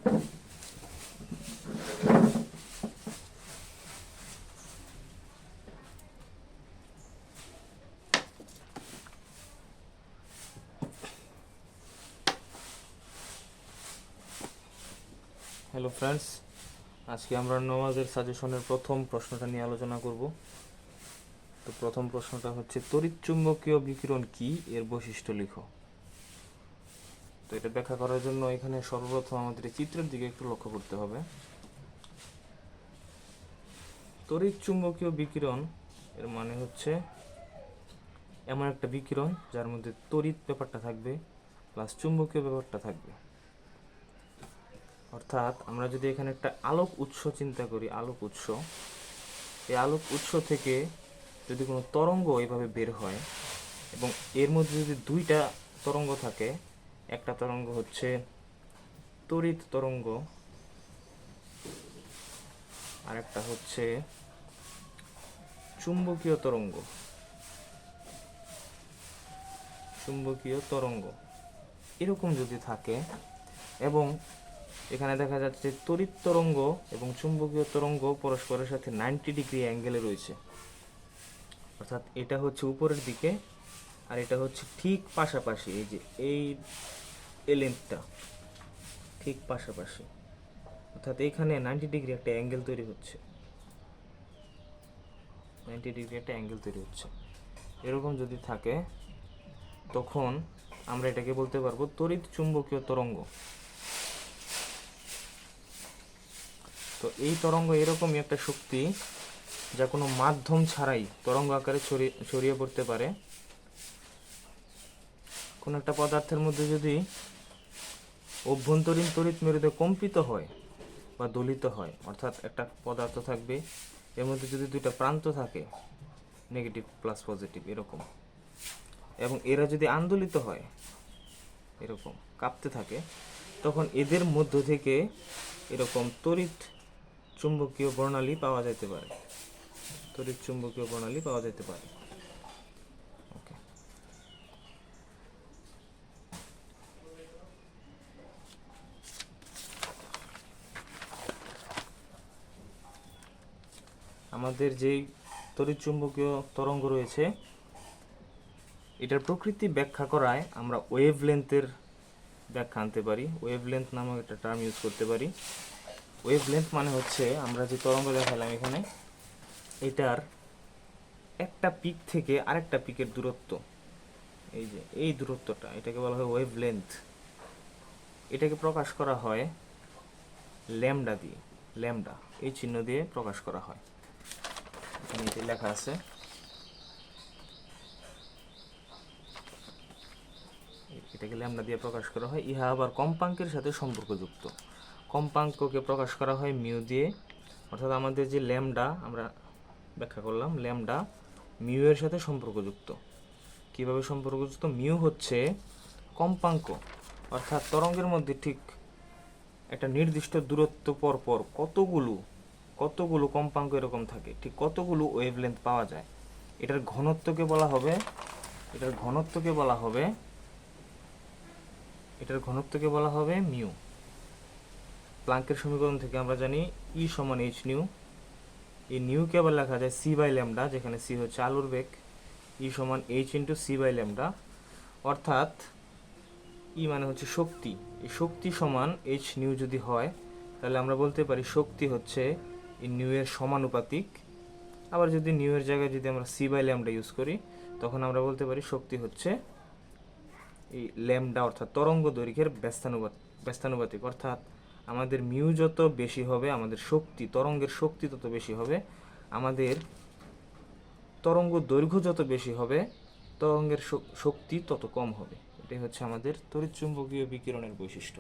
Hello friends, আজকে আমরা নওয়াজের সাজেশনের প্রথম প্রশ্নটা নিয়ে আলোচনা করব। তো প্রথম প্রশ্নটা হচ্ছে, তড়িৎচুম্বকীয় বিকিরণ কি, এর বৈশিষ্ট্য লিখো। তো এটা ব্যাখ্যা করার জন্য এখানে সর্বপ্রথম আমাদের চিত্রের দিকে একটু লক্ষ্য করতে হবে। তড়িৎচুম্বকীয় বিকিরণ এর মানে হচ্ছে এমন একটা বিকিরণ যার মধ্যে তড়িৎ ব্যাপারটা থাকবে প্লাস চুম্বকীয় ব্যাপারটা থাকবে। অর্থাৎ আমরা যদি এখানে একটা আলোক উৎস চিন্তা করি, আলোক উৎস, এই আলোক উৎস থেকে যদি কোনো তরঙ্গ এইভাবে বের হয় এবং এর মধ্যে যদি দুইটা তরঙ্গ থাকে, একটা তরঙ্গ হচ্ছে তড়িৎ তরঙ্গ আর একটা হচ্ছে চুম্বকীয় তরঙ্গ, এরকম যদি থাকে এবং এখানে দেখা যাচ্ছে তড়িৎ তরঙ্গ এবং চুম্বকীয় তরঙ্গ পরস্পরের সাথে 90 ডিগ্রি অ্যাঙ্গেলে রয়েছে, অর্থাৎ এটা হচ্ছে উপরের দিকে আর এটা হচ্ছে ঠিক পাশাপাশি, এই যে এই লেন্থটা ঠিক পাশাপাশি, অর্থাৎ এখানে 90 ডিগ্রি একটা অ্যাঙ্গেল তৈরি হচ্ছে, 90 ডিগ্রি একটা অ্যাঙ্গেল তৈরি হচ্ছে। এরকম যদি থাকে তখন আমরা এটাকে বলতে পারবো তড়িৎ চুম্বকীয় তরঙ্গ। তো এই তরঙ্গ এরকমই একটা শক্তি যা কোনো মাধ্যম ছাড়াই তরঙ্গ আকারে ছড়িয়ে পড়তে পারে। কোনো একটা পদার্থের মধ্যে যদি অভ্যন্তরীণ তড়িৎ মেরুতে কম্পিত হয় বা দোলিত হয়, অর্থাৎ একটা পদার্থ থাকবে, এর মধ্যে যদি দুইটা প্রান্ত থাকে, নেগেটিভ প্লাস পজিটিভ এরকম, এবং এরা যদি আন্দোলিত হয়, এরকম কাঁপতে থাকে, তখন এদের মধ্য থেকে এরকম তড়িৎ চুম্বকীয় বর্ণালী পাওয়া যেতে পারে, তড়িৎ চুম্বকীয় বর্ণালী পাওয়া যেতে পারে। ওকে, আমাদের যেই তড়িৎ চুম্বকীয় তরঙ্গ রয়েছে, এটার প্রকৃতি ব্যাখ্যা করায় আমরা ওয়েভলেন্থের ব্যাখ্যা আনতে পারি, ওয়েভলেন্থ নামক একটা টার্ম ইউজ করতে পারি। ওয়েভলেন্থ মানে হচ্ছে আমরা যে তরঙ্গ দেখালাম এখানে, এটার একটা পিক থেকে আরেকটা পিকের দূরত্ব, এই যে এই দূরত্বটা, এটাকে বলা হয় ওয়েভলেন্থ। এটাকে প্রকাশ করা হয় ল্যামডা দিয়ে, ল্যামডা এই চিহ্ন দিয়ে প্রকাশ করা হয়, এখানে এটি লেখা আছে। এটাকে ল্যামডা দিয়ে প্রকাশ করা হয়। ইহা আবার কম্পাঙ্কের সাথে সম্পর্কযুক্ত। কম্পাঙ্ককে প্রকাশ করা হয় মিউ দিয়ে, অর্থাৎ আমাদের যে ল্যামডা আমরা ব্যাখ্যা করলাম, ল্যামডা মিউ এর সাথে সম্পর্কযুক্ত। কিভাবে সম্পর্কযুক্ত? মিউ হচ্ছে কম্পাঙ্ক, অর্থাৎ তরঙ্গের মধ্যে ঠিক একটা নির্দিষ্ট দূরত্ব পর পর কতগুলো কম্পাঙ্ক এরকম থাকে, ঠিক কতগুলো ওয়েভলেন্থ পাওয়া যায়। এটার ঘনত্বকে বলা হবে মিউ। প্লাঙ্কের সমীকরণ থেকে আমরা জানি ই সমান এইচ নিউ। এই নিউকে আবার লেখা যায় সি বাই ল্যামডা, যেখানে সি হচ্ছে আলোর বেগ। ই সমান H into C by lambda, অর্থাৎ ই মানে হচ্ছে শক্তি। এই শক্তি সমান এইচ নিউ যদি হয়, তাহলে আমরা বলতে পারি শক্তি হচ্ছে এই নিউ এর সমানুপাতিক। আবার যদি নিউ এর জায়গায় যদি আমরা সি বাই ল্যামডা ইউজ করি, তখন আমরা বলতে পারি শক্তি হচ্ছে এই ল্যামডা, অর্থাৎ তরঙ্গ দৈর্ঘ্যের ব্যস্তানুপাতিক। অর্থাৎ আমাদের মিউ যত বেশি হবে, আমাদের শক্তি, তরঙ্গের শক্তি তত বেশি হবে, আমাদের তরঙ্গ দৈর্ঘ্য যত বেশি হবে, তরঙ্গের শক্তি তত কম হবে। এটাই হচ্ছে আমাদের তড়িৎচুম্বকীয় বিকিরণের বৈশিষ্ট্য।